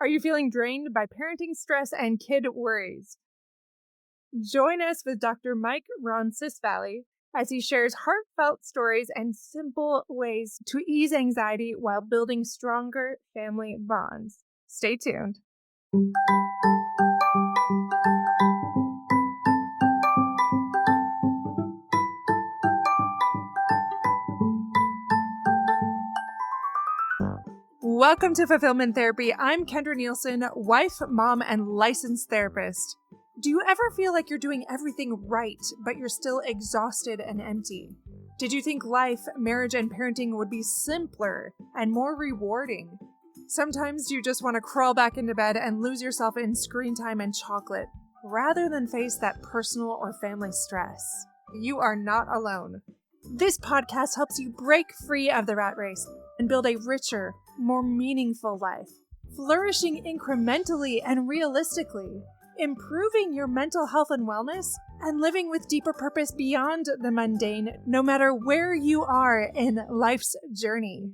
Are you feeling drained by parenting stress and kid worries? Join us with Dr. Mike Ronsisvalle as he shares heartfelt stories and simple ways to ease anxiety while building stronger family bonds. Stay tuned. Welcome to Fulfillment Therapy. I'm Kendra Nielsen, wife, mom, and licensed therapist. Do you ever feel like you're doing everything right, but you're still exhausted and empty? Did you think life, marriage, and parenting would be simpler and more rewarding? Sometimes you just want to crawl back into bed and lose yourself in screen time and chocolate, rather than face that personal or family stress. You are not alone. This podcast helps you break free of the rat race and build a richer, more meaningful life, flourishing incrementally and realistically, improving your mental health and wellness, and living with deeper purpose beyond the mundane, no matter where you are in life's journey.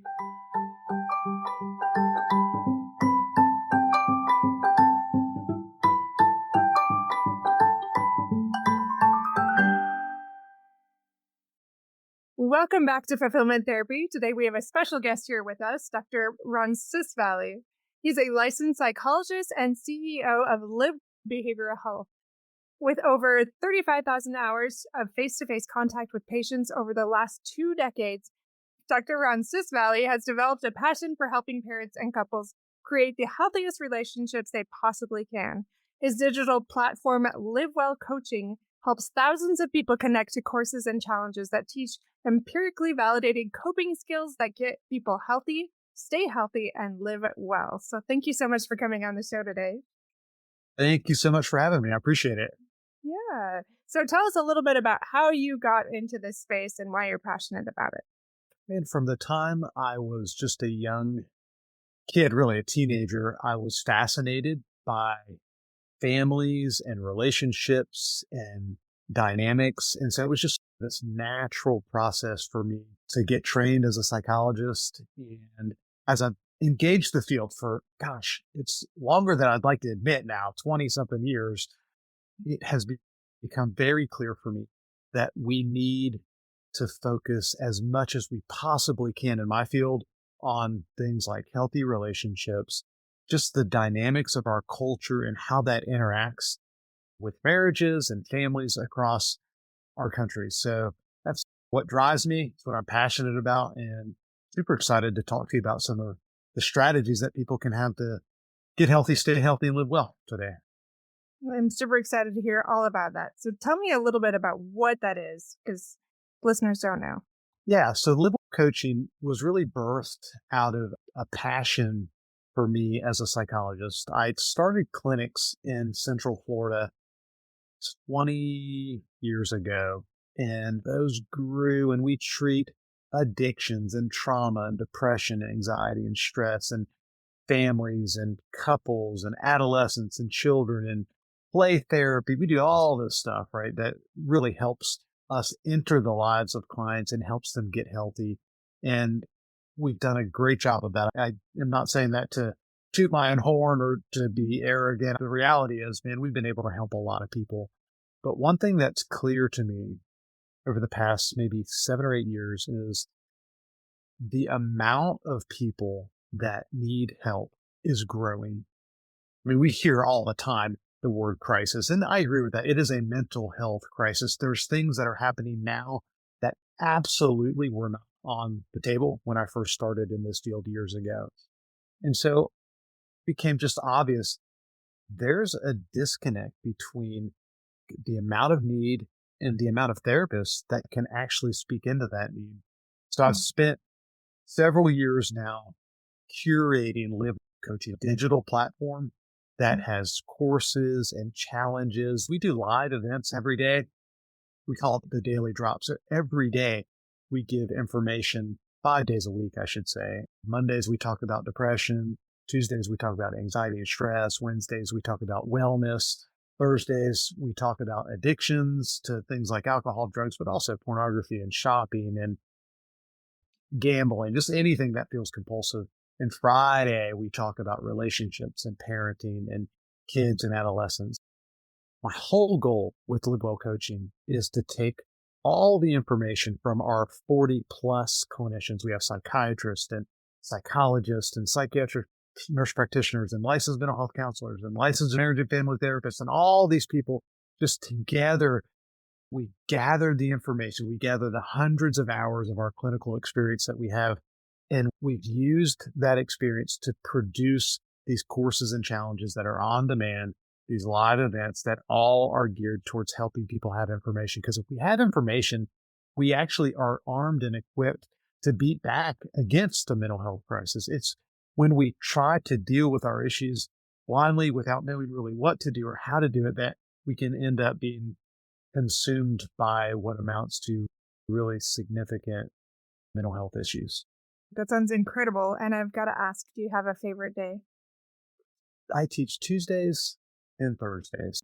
Welcome back to Fulfillment Therapy. Today we have a special guest here with us, Dr. Ronsisvalle. He's a licensed psychologist and CEO of Live Behavioral Health. With over 35,000 hours of face-to-face contact with patients over the last 2 decades, Dr. Ronsisvalle has developed a passion for helping parents and couples create the healthiest relationships they possibly can. His digital platform, Live Well Coaching, helps thousands of people connect to courses and challenges that teach empirically validated coping skills that get people healthy, stay healthy, and live well. So thank you so much for coming on the show today. Thank you so much for having me. I appreciate it. Yeah. So tell us a little bit about how you got into this space and why you're passionate about it. And from the time I was just a young kid, really a teenager, I was fascinated by families and relationships and dynamics. And so it was just this natural process for me to get trained as a psychologist. And as I've engaged the field for, it's longer than I'd like to admit now, 20 something years, it has become very clear for me that we need to focus as much as we possibly can in my field on things like healthy relationships, just the dynamics of our culture and how that interacts with marriages and families across our country. So that's what drives me. It's what I'm passionate about, and super excited to talk to you about some of the strategies that people can have to get healthy, stay healthy, and live well today. I'm super excited to hear all about that. So tell me a little bit about what that is, because listeners don't know. Yeah. So Live Well Coaching was really birthed out of a passion for me as a psychologist. I started clinics in Central Florida 20 years ago, and those grew, and we treat addictions and trauma and depression, and anxiety and stress, and families and couples and adolescents and children and play therapy. We do all this stuff, right? That really helps us enter the lives of clients and helps them get healthy. And we've done a great job of that. I am not saying that to toot my own horn or to be arrogant. The reality is, man, we've been able to help a lot of people. But one thing that's clear to me over the past maybe 7 or 8 years is the amount of people that need help is growing. I mean, we hear all the time the word crisis, and I agree with that. It is a mental health crisis. There's things that are happening now that absolutely were not on the table when I first started in this field years ago. And so it became just obvious there's a disconnect between the amount of need and the amount of therapists that can actually speak into that need. So I've spent several years now curating Live Coaching, a digital platform that has courses and challenges. We do live events every day. We call it the daily drop. So every day we give information 5 days a week, I should say. Mondays, we talk about depression. Tuesdays, we talk about anxiety and stress. Wednesdays, we talk about wellness. Thursdays, we talk about addictions to things like alcohol, drugs, but also pornography and shopping and gambling, just anything that feels compulsive. And Friday, we talk about relationships and parenting and kids and adolescents. My whole goal with Live Well Coaching is to take all the information from our 40 plus clinicians. We have psychiatrists and psychologists and psychiatric nurse practitioners and licensed mental health counselors and licensed marriage and family therapists and all these people just together. We gather the information. We gather the hundreds of hours of our clinical experience that we have. And we've used that experience to produce these courses and challenges that are on demand, these live events that all are geared towards helping people have information. Because if we have information, we actually are armed and equipped to beat back against a mental health crisis. It's when we try to deal with our issues blindly without knowing really what to do or how to do it that we can end up being consumed by what amounts to really significant mental health issues. That sounds incredible. And I've got to ask, do you have a favorite day? I teach Tuesdays and Thursdays.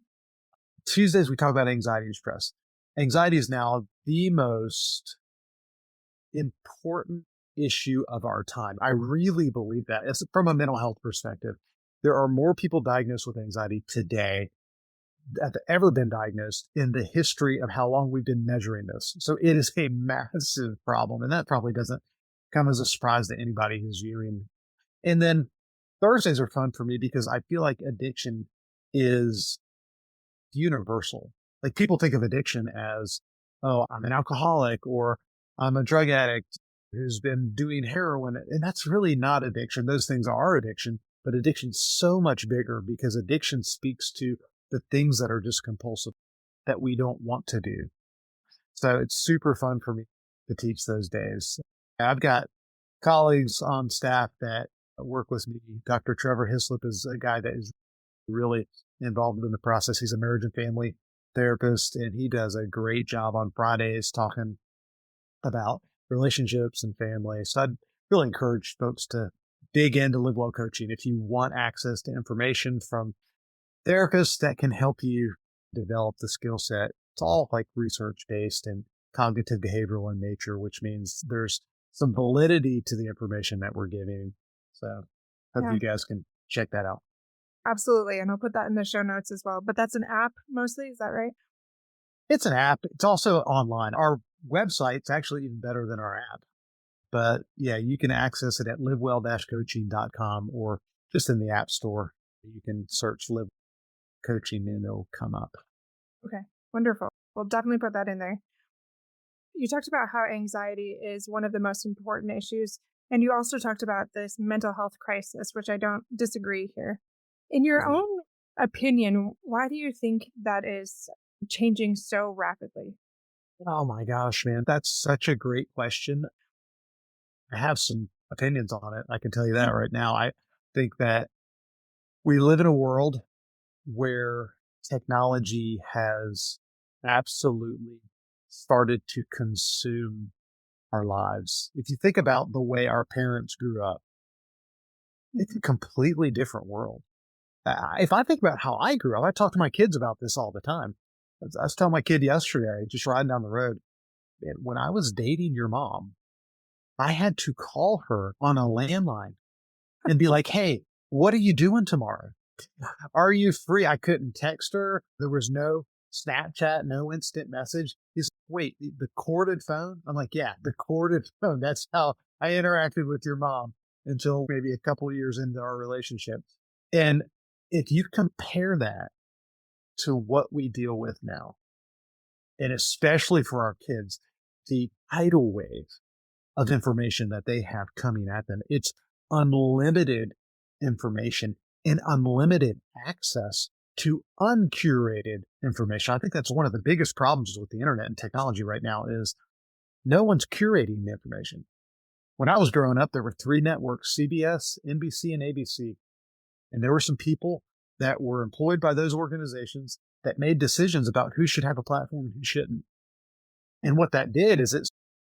Tuesdays, we talk about anxiety and stress. Anxiety is now the most important issue of our time. I really believe that. It's from a mental health perspective. There are more people diagnosed with anxiety today have ever been diagnosed in the history of how long we've been measuring this. So it is a massive problem. And that probably doesn't come as a surprise to anybody who's viewing. And then Thursdays are fun for me because I feel like addiction is universal. Like people think of addiction as, oh, I'm an alcoholic or I'm a drug addict who's been doing heroin. And that's really not addiction. Those things are addiction, but addiction's so much bigger because addiction speaks to the things that are just compulsive that we don't want to do. So it's super fun for me to teach those days. I've got colleagues on staff that work with me. Dr. Trevor Hislop is a guy that is really involved in the process. He's a marriage and family therapist, and he does a great job on Fridays talking about relationships and family. So I'd really encourage folks to dig into Live Well Coaching if you want access to information from therapists that can help you develop the skill set. It's all like research based and cognitive behavioral in nature, which means there's some validity to the information that we're giving. So hope you guys can check that out. Absolutely. And I'll put that in the show notes as well. But that's an app mostly. Is that right? It's an app. It's also online. Our website's actually even better than our app. But yeah, you can access it at livewell-coaching.com or just in the App Store. You can search Live Coaching and it'll come up. Okay, wonderful. We'll definitely put that in there. You talked about how anxiety is one of the most important issues. And you also talked about this mental health crisis, which I don't disagree here. In your own opinion, why do you think that is changing so rapidly? Oh my gosh, man. That's such a great question. I have some opinions on it. I can tell you that right now. I think that we live in a world where technology has absolutely started to consume our lives. If you think about the way our parents grew up, it's a completely different world. If I think about how I grew up, I talk to my kids about this all the time. I was telling my kid yesterday, just riding down the road, when I was dating your mom, I had to call her on a landline and be like, hey, what are you doing tomorrow? Are you free? I couldn't text her. There was no Snapchat, no instant message. He's like, wait, the corded phone? I'm like, yeah, the corded phone. That's how I interacted with your mom until maybe a couple of years into our relationship. And if you compare that to what we deal with now, and especially for our kids, the tidal wave of information that they have coming at them, it's unlimited information and unlimited access to uncurated information. I think that's one of the biggest problems with the internet and technology right now is no one's curating the information. When I was growing up, there were 3 networks, CBS, NBC, and ABC. And there were some people that were employed by those organizations that made decisions about who should have a platform and who shouldn't. And what that did is it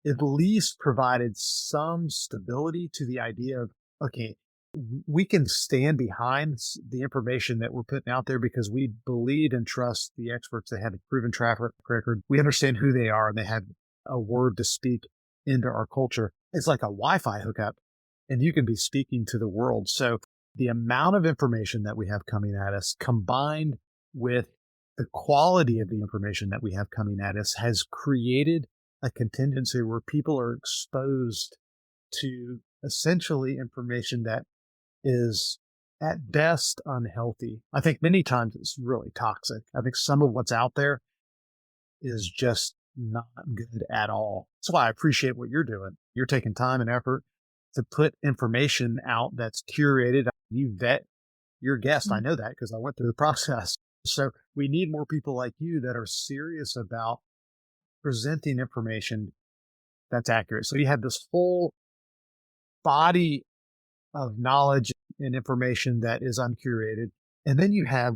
at least provided some stability to the idea of, okay, we can stand behind the information that we're putting out there because we believe and trust the experts that have a proven track record. We understand who they are and they have a word to speak into our culture. It's like a Wi-Fi hookup. and you can be speaking to the world. So the amount of information that we have coming at us combined with the quality of the information that we have coming at us has created a contingency where people are exposed to essentially information that is at best unhealthy. I think many times it's really toxic. I think some of what's out there is just not good at all. That's why I appreciate what you're doing. You're taking time and effort to put information out that's curated. You vet your guest. I know that because I went through the process. So we need more people like you that are serious about presenting information that's accurate. So you have this whole body of knowledge and information that is uncurated. And then you have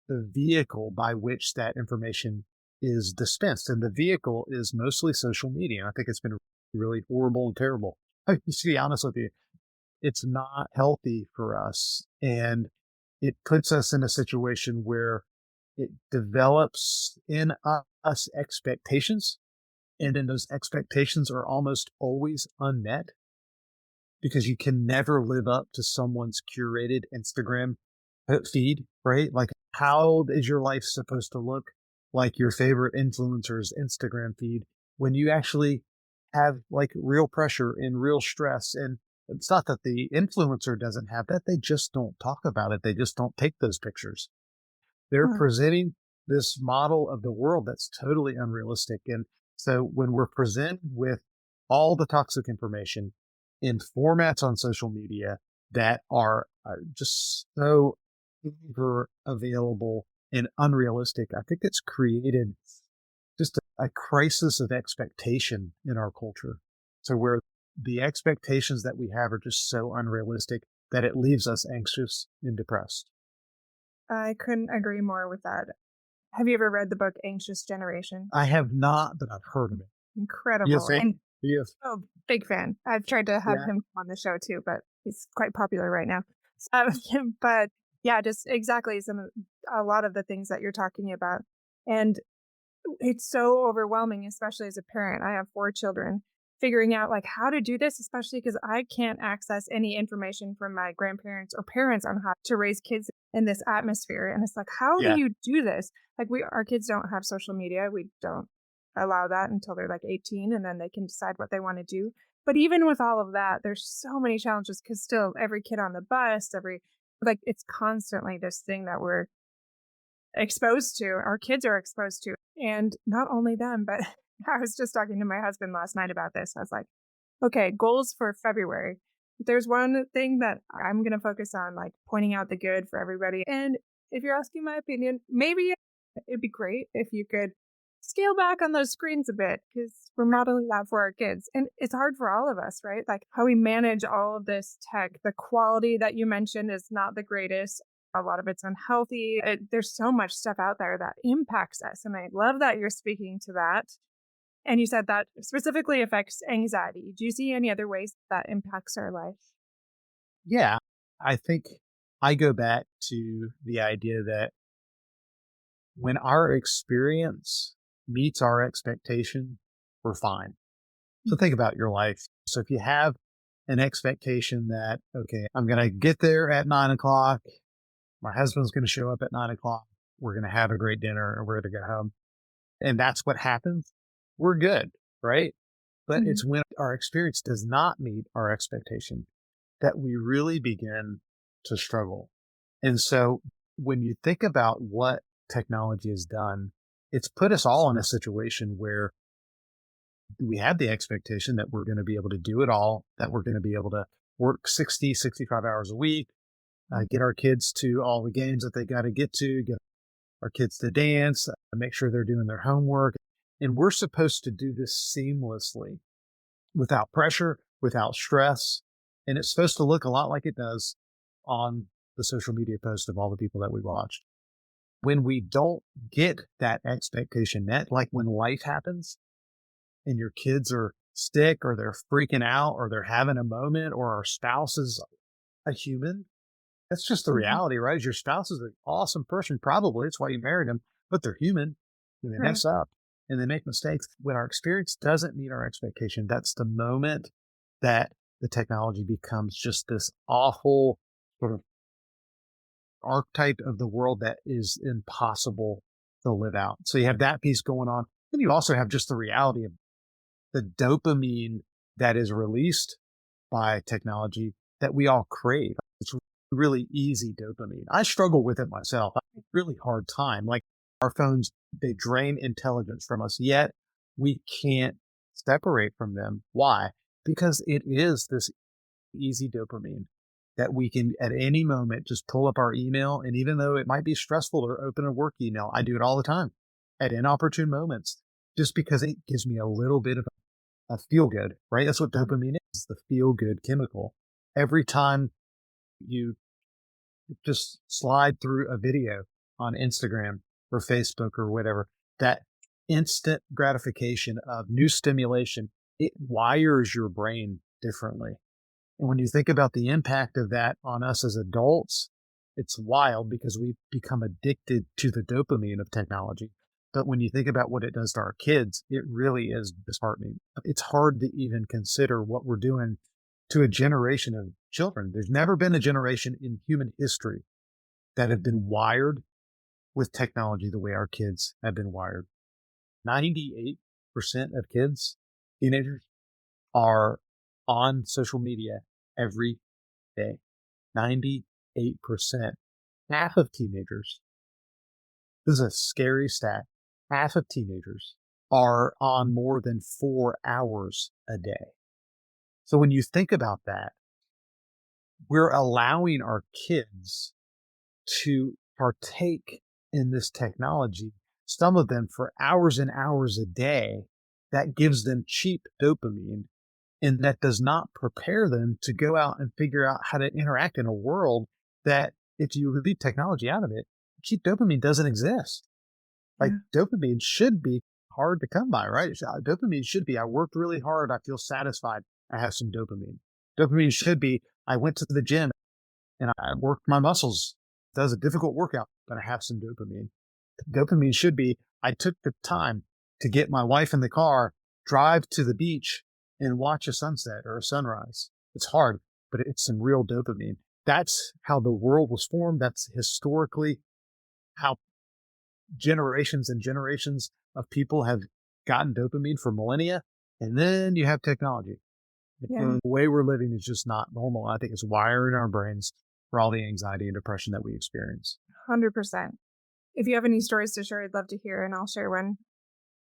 the vehicle by which that information is dispensed. And the vehicle is mostly social media. I think it's been really horrible and terrible. To be honest with you, it's not healthy for us. And it puts us in a situation where it develops in us expectations. And then those expectations are almost always unmet because you can never live up to someone's curated Instagram feed, right? Like, how is your life supposed to look like your favorite influencer's Instagram feed when you actually have like real pressure and real stress? And it's not that the influencer doesn't have that. They just don't talk about it. They just don't take those pictures. They're presenting this model of the world that's totally unrealistic. And so when we're presented with all the toxic information in formats on social media that are just so available and unrealistic, I think it's created just a crisis of expectation in our culture. So where the expectations that we have are just so unrealistic that it leaves us anxious and depressed. I couldn't agree more with that. Have you ever read the book Anxious Generation? I have not, but I've heard of it. Incredible. Yes, And yes. oh, big fan. I've tried to have him come on the show too, but he's quite popular right now. But yeah, just exactly a lot of the things that you're talking about. And it's so overwhelming, especially as a parent. I have 4 children. Figuring out like how to do this, especially because I can't access any information from my grandparents or parents on how to raise kids in this atmosphere. And it's like, how do you do this? Like our kids don't have social media. We don't allow that until they're like 18 and then they can decide what they want to do. But even with all of that, there's so many challenges because still every kid on the bus, it's constantly this thing that we're exposed to, our kids are exposed to. And not only them, but I was just talking to my husband last night about this. I was like, okay, goals for February. There's one thing that I'm going to focus on, like pointing out the good for everybody. And if you're asking my opinion, maybe it'd be great if you could scale back on those screens a bit because we're modeling that for our kids. And it's hard for all of us, right? Like how we manage all of this tech. The quality that you mentioned is not the greatest. A lot of it's unhealthy. There's so much stuff out there that impacts us. And I love that you're speaking to that. And you said that specifically affects anxiety. Do you see any other ways that impacts our life? Yeah, I think I go back to the idea that when our experience meets our expectation, we're fine. So think about your life. So if you have an expectation that, okay, I'm going to get there at 9:00, my husband's going to show up at 9:00, we're going to have a great dinner and we're going to go home. And that's what happens. We're good, right? But it's when our experience does not meet our expectation that we really begin to struggle. And so when you think about what technology has done, it's put us all in a situation where we have the expectation that we're going to be able to do it all, that we're going to be able to work 60, 65 hours a week, get our kids to all the games that they got to get our kids to dance, make sure they're doing their homework. And we're supposed to do this seamlessly without pressure, without stress. And it's supposed to look a lot like it does on the social media posts of all the people that we watched. When we don't get that expectation met, like when life happens and your kids are sick or they're freaking out or they're having a moment or our spouse is a human, that's just the reality, right? Your spouse is an awesome person. Probably it's why you married them, but they're human and they mess up and they make mistakes. When our experience doesn't meet our expectation, that's the moment that the technology becomes just this awful sort of archetype of the world that is impossible to live out. So you have that piece going on. Then you also have just the reality of the dopamine that is released by technology that we all crave. It's really easy dopamine. I struggle with it myself. I have a really hard time. Like our phones, they drain intelligence from us, yet we can't separate from them. Why? Because it is this easy dopamine that we can at any moment just pull up our email. And even though it might be stressful to open a work email, I do it all the time at inopportune moments, just because it gives me a little bit of a feel good, right? That's what dopamine is, the feel good chemical. Every time you just slide through a video on Instagram or Facebook or whatever, that instant gratification of new stimulation, it wires your brain differently. And when you think about the impact of that on us as adults, it's wild because we've become addicted to the dopamine of technology. But when you think about what it does to our kids, it really is disheartening. It's hard to even consider what we're doing to a generation of children. There's never been a generation in human history that have been wired with technology the way our kids have been wired. 98% of kids, teenagers, are on social media every day. 98%. Half of teenagers, this is a scary stat, half of teenagers are on more than 4 hours a day. So when you think about that, we're allowing our kids to partake in this technology, some of them for hours and hours a day. That gives them cheap dopamine, and that does not prepare them to go out and figure out how to interact in a world that, if you leave technology out of it, cheap dopamine doesn't exist. Like dopamine should be hard to come by, right? Dopamine should be, I worked really hard, I feel satisfied, I have some dopamine. Dopamine should be, I went to the gym and I worked my muscles. That was a difficult workout, but I have some dopamine. Dopamine should be, I took the time to get my wife in the car, drive to the beach, and watch a sunset or a sunrise. It's hard, but it's some real dopamine. That's how the world was formed. That's historically how generations and generations of people have gotten dopamine for millennia. And then you have technology. The way we're living is just not normal. I think it's wiring our brains for all the anxiety and depression that we experience. 100%. If you have any stories to share, I'd love to hear, and I'll share one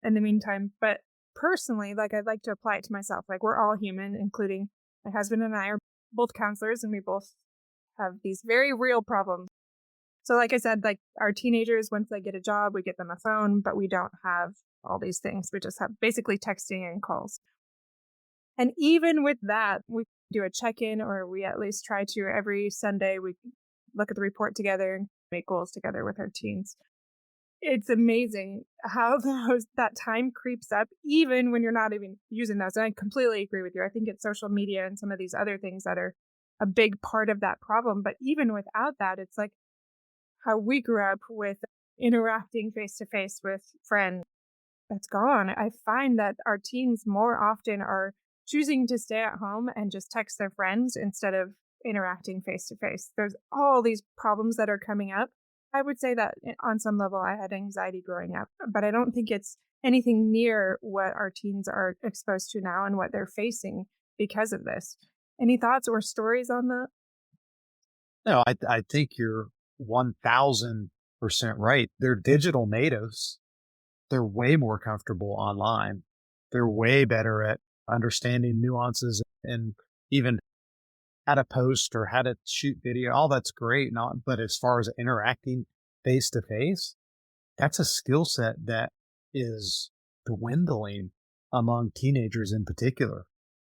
in the meantime. But personally, like, I'd like to apply it to myself. Like, we're all human, including my husband and I are both counselors, and we both have these very real problems. So like I said, like our teenagers, once they get a job, we get them a phone, but we don't have all these things. We just have basically texting and calls. And even with that, we do a check-in, or we at least try to every Sunday. We look at the report together and make goals together with our teens. It's amazing how that time creeps up, even when you're not even using those. And I completely agree with you. I think it's social media and some of these other things that are a big part of that problem. But even without that, it's like how we grew up with interacting face-to-face with friends. That's gone. I find that our teens more often are choosing to stay at home and just text their friends instead of interacting face-to-face. There's all these problems that are coming up. I would say that on some level I had anxiety growing up, but I don't think it's anything near what our teens are exposed to now and what they're facing because of this. Any thoughts or stories on that? No, I think you're 1000% right. They're digital natives. They're way more comfortable online. They're way better at understanding nuances and even how to post or how to shoot video. All that's great. But as far as interacting face to face, that's a skill set that is dwindling among teenagers in particular.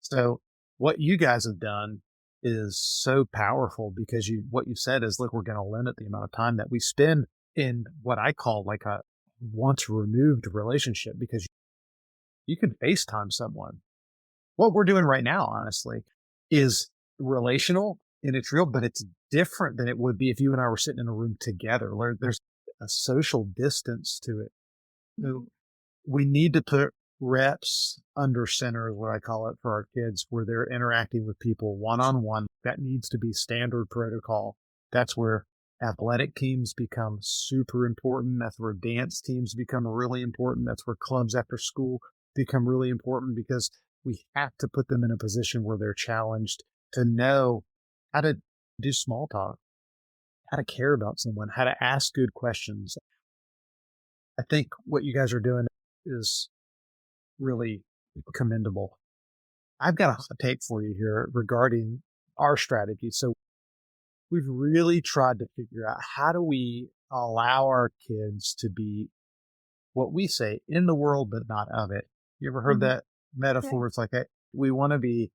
So what you guys have done is so powerful, because what you said is, look, we're going to limit the amount of time that we spend in what I call like a once removed relationship, because you can FaceTime someone. What we're doing right now, honestly, is relational and it's real, but it's different than it would be if you and I were sitting in a room together. There's a social distance to it. So we need to put reps under center is what I call it for our kids, where they're interacting with people one on one. That needs to be standard protocol. That's where athletic teams become super important. That's where dance teams become really important. That's where clubs after school become really important because we have to put them in a position where they're challenged to know how to do small talk, how to care about someone, how to ask good questions. I think what you guys are doing is really commendable. I've got a hot take for you here regarding our strategy. So we've really tried to figure out how do we allow our kids to be what we say in the world, but not of it. You ever heard Hmm. that Yeah. metaphor? It's like we want to be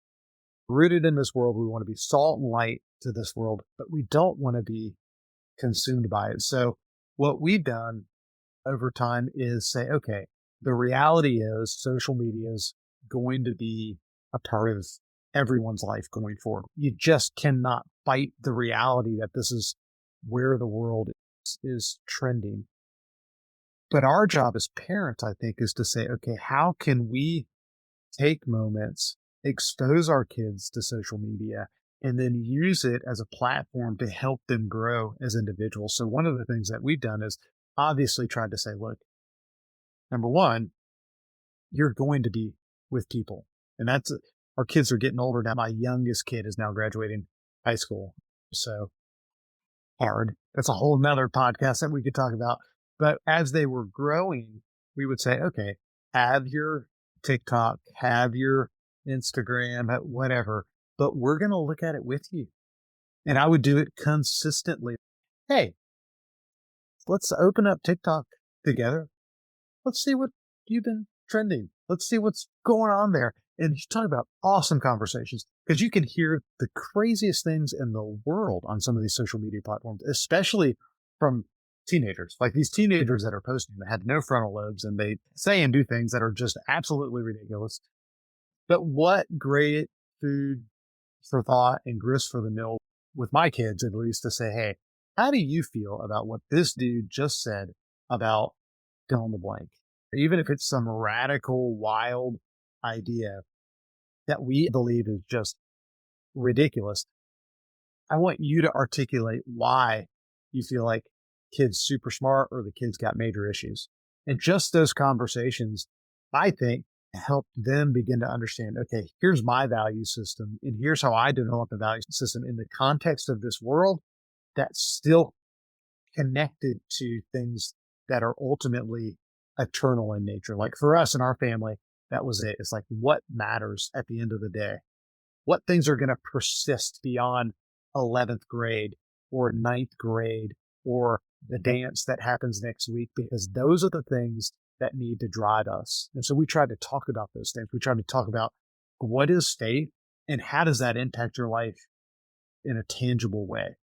rooted in this world. We want to be salt and light to this world, but we don't want to be consumed by it. So what we've done over time is say, okay, the reality is social media is going to be a part of everyone's life going forward. You just cannot fight the reality that this is where the world is trending. But our job as parents, I think, is to say, okay, how can we take moments, expose our kids to social media, and then use it as a platform to help them grow as individuals? So, one of the things that we've done is obviously tried to say, look, number one, you're going to be with people. And that's our kids are getting older now. My youngest kid is now graduating high school. So hard. That's a whole nother podcast that we could talk about. But as they were growing, we would say, okay, have your TikTok, have your Instagram, whatever, but we're going to look at it with you. And I would do it consistently. Hey, let's open up TikTok together. Let's see what you've been trending. Let's see what's going on there. And you talk about awesome conversations because you can hear the craziest things in the world on some of these social media platforms, especially from teenagers. Like these teenagers that are posting that have no frontal lobes and they say and do things that are just absolutely ridiculous. But what great food for thought and grist for the mill with my kids, at least, to say, hey, how do you feel about what this dude just said about fill in the blank? Even if it's some radical, wild idea that we believe is just ridiculous, I want you to articulate why you feel like kid's super smart or the kid's got major issues. And just those conversations, I think, help them begin to understand, okay, here's my value system and here's how I develop a value system in the context of this world that's still connected to things that are ultimately eternal in nature. Like for us and our family, that was it. It's like what matters at the end of the day? What things are going to persist beyond 11th grade or ninth grade or the dance that happens next week? Because those are the things that need to drive us. And so we tried to talk about those things. We tried to talk about what is faith and how does that impact your life in a tangible way?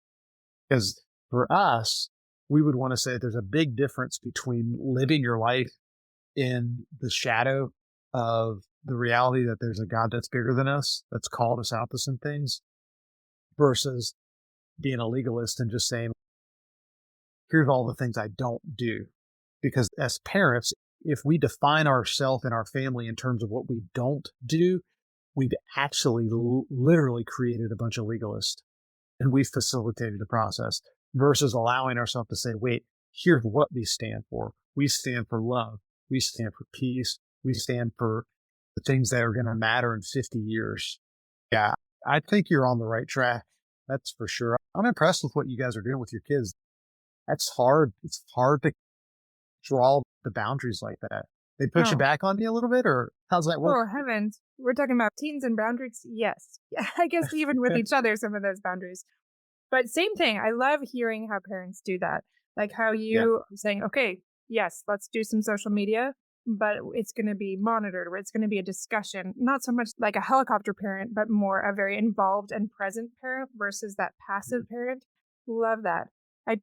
Because for us, we would want to say there's a big difference between living your life in the shadow of the reality that there's a God that's bigger than us, that's called us out to some things, versus being a legalist and just saying, here's all the things I don't do. Because as parents, if we define ourselves and our family in terms of what we don't do, we've actually literally created a bunch of legalists and we've facilitated the process versus allowing ourselves to say, wait, here's what we stand for. We stand for love. We stand for peace. We stand for the things that are going to matter in 50 years. Yeah, I think you're on the right track. That's for sure. I'm impressed with what you guys are doing with your kids. That's hard. It's hard to draw the boundaries like that. They push it Oh, back on you a little bit, or how's that work? oh heavens. We're talking about teens and boundaries? Yes. Yeah, I guess even with each other, some of those boundaries. But same thing. I love hearing how parents do that. Like how Yeah. you are saying, okay, yes, let's do some social media, but it's going to be monitored or it's going to be a discussion, not so much like a helicopter parent, but more a very involved and present parent versus that passive parent. Love that. I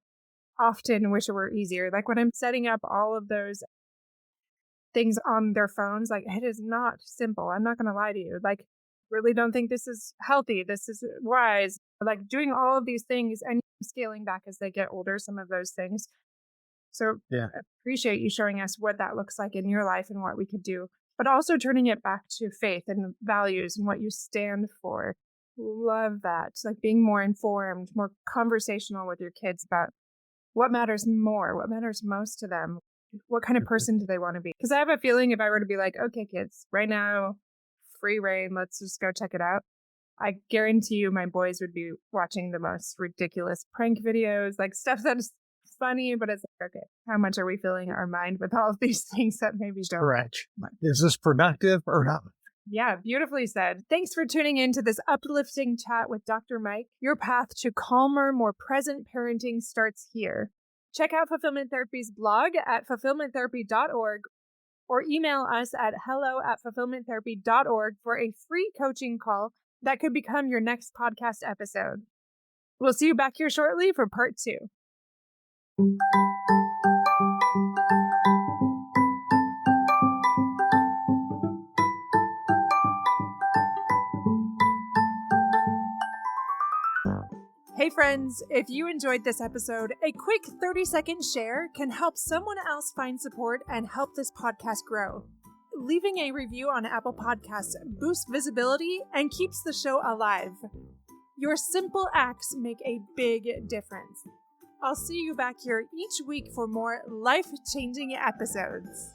often wish it were easier. Like when I'm setting up all of those things on their phones, like it is not simple. I'm not going to lie to you. Like, really don't think this is healthy. This is wise. Like doing all of these things and scaling back as they get older, some of those things. So Yeah. I appreciate you showing us what that looks like in your life and what we could do. but also turning it back to faith and values and what you stand for. Love that. It's like being more informed, more conversational with your kids about what matters more, what matters most to them. What kind of person do they want to be? Because I have a feeling if I were to be like, okay, kids, right now, free reign, let's just go check it out. I guarantee you my boys would be watching the most ridiculous prank videos, like stuff that's funny, but it's like, okay, how much are we filling our mind with all of these things that maybe don't? Correct. Is this productive or not? Yeah, beautifully said. Thanks for tuning in to this uplifting chat with Dr. Mike. Your path to calmer, more present parenting starts here. Check out Fulfillment Therapy's blog at fulfillmenttherapy.org or email us at hello@fulfillmenttherapy.org for a free coaching call that could become your next podcast episode. We'll see you back here shortly for part 2. Hey friends, if you enjoyed this episode, a quick 30-second share can help someone else find support and help this podcast grow. Leaving a review on Apple Podcasts boosts visibility and keeps the show alive. Your simple acts make a big difference. I'll see you back here each week for more life-changing episodes.